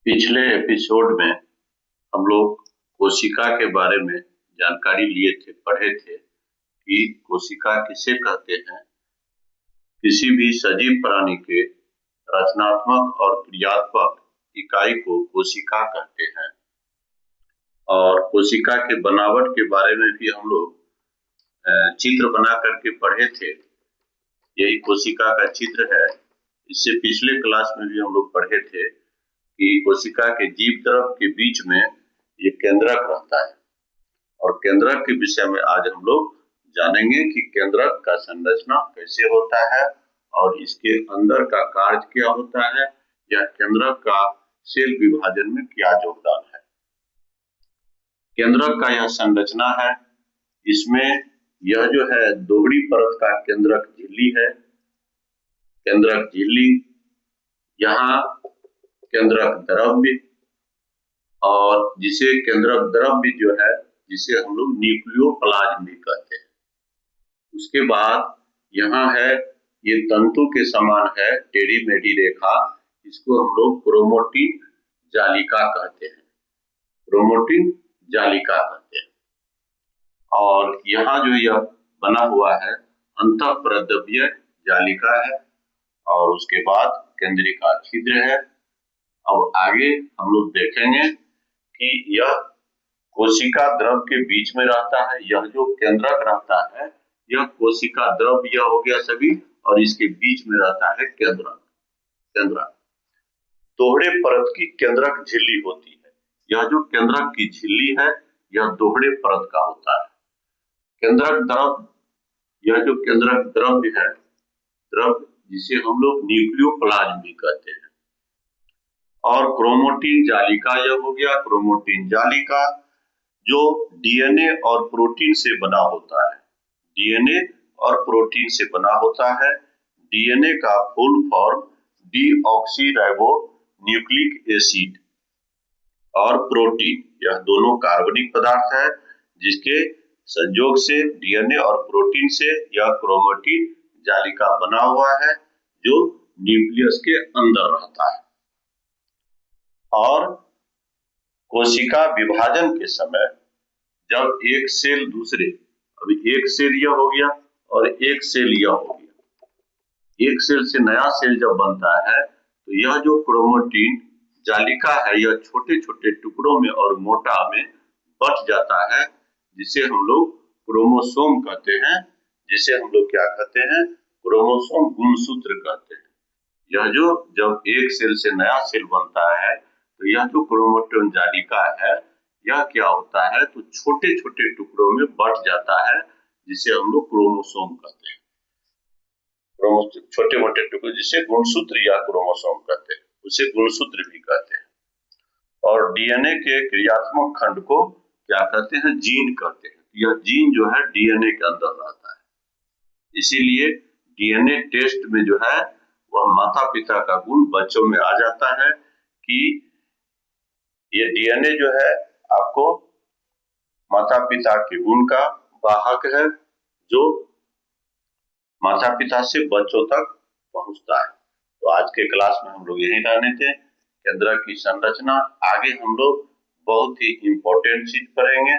पिछले एपिसोड में हम लोग कोशिका के बारे में जानकारी लिए थे, पढ़े थे कि कोशिका किसे कहते हैं। किसी भी सजीव प्राणी के रचनात्मक और क्रियात्मक इकाई को कोशिका कहते हैं। और कोशिका के बनावट के बारे में भी हम लोग चित्र बना करके पढ़े थे। यही कोशिका का चित्र है। इससे पिछले क्लास में भी हम लोग पढ़े थे कि कोशिका के जीव द्रव के बीच में ये केंद्रक रहता है। और केंद्रक के विषय में आज हम लोग जानेंगे कि केंद्रक का संरचना कैसे होता है और इसके अंदर का कार्य क्या होता है, या केंद्रक का सेल विभाजन में क्या योगदान है। केंद्रक का यह संरचना है। इसमें यह जो है दोहरी परत का केंद्रक झिल्ली है। केंद्रक झिल्ली, यहाँ केंद्रक द्रव्य, और जिसे केंद्रक द्रव्य जो है जिसे हम लोग न्यूक्लियोप्लाज्म भी कहते हैं। उसके बाद यहाँ है, ये तंतु के समान है, टेढ़ी मेढ़ी रेखा, इसको हम लोग क्रोमैटिन जालिका कहते हैं। क्रोमैटिन जालिका कहते हैं। और यहाँ जो यह बना हुआ है अंतःप्रद्रव्य जालिका है, और उसके बाद केंद्रिका छिद्र है। अब आगे हम लोग देखेंगे कि यह कोशिका द्रव के बीच में रहता है। यह जो केंद्रक रहता है यह कोशिका द्रव यह हो गया सभी, और इसके बीच में रहता है केंद्रक। दोहरे परत की केंद्रक झिल्ली होती है। यह जो केंद्रक की झिल्ली है यह दोहरे परत का होता है। केंद्रक द्रव, यह जो केंद्रक द्रव्य है, द्रव जिसे हम लोग न्यूक्लियोप्लाज्म भी कहते हैं। और क्रोमैटिन जालिका यह हो गया, क्रोमैटिन जालिका जो डीएनए और प्रोटीन से बना होता है। डीएनए और प्रोटीन से बना होता है। डीएनए का full form deoxyribo nucleic acid, और प्रोटीन यह दोनों कार्बनिक पदार्थ है, जिसके संयोग से डीएनए और प्रोटीन से यह क्रोमैटिन जालिका बना हुआ है, जो न्यूक्लियस के अंदर रहता है। और कोशिका विभाजन के समय जब एक सेल दूसरे, अभी एक सेल यह हो गया और एक सेल यह हो गया, एक सेल से नया सेल जब बनता है तो यह जो क्रोमैटिन जालिका है यह छोटे छोटे टुकड़ों में और मोटा में बट जाता है, जिसे हम लोग क्रोमोसोम कहते हैं। जिसे हम लोग क्या कहते हैं, क्रोमोसोम गुणसूत्र कहते हैं। यह जो जब एक सेल से नया सेल बनता है तो यह जो क्रोमैटिन जालिका है यह क्या होता है, तो छोटे छोटे टुकड़ों में बट जाता है, जिसे हम लोग क्रोमोसोम कहते हैं। छोटे मोटे टुकड़े जिसे गुणसूत्र या क्रोमोसोम कहते हैं, उसे गुणसूत्र भी कहते हैं। और डीएनए के क्रियात्मक खंड को क्या कहते हैं, जीन कहते हैं। यह जीन जो है डीएनए के अंदर रहता है। इसीलिए डीएनए टेस्ट में जो है वह माता पिता का गुण बच्चों में आ जाता है कि ये डीएनए जो है आपको माता पिता के गुण का वाहक है, जो माता पिता से बच्चों तक पहुंचता है। तो आज के क्लास में हम लोग यही रहने थे, केंद्रक की संरचना। आगे हम लोग बहुत ही इंपॉर्टेंट चीज पढ़ेंगे,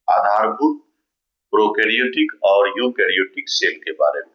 आधारभूत प्रोकैरियोटिक और यूकैरियोटिक सेल के बारे में।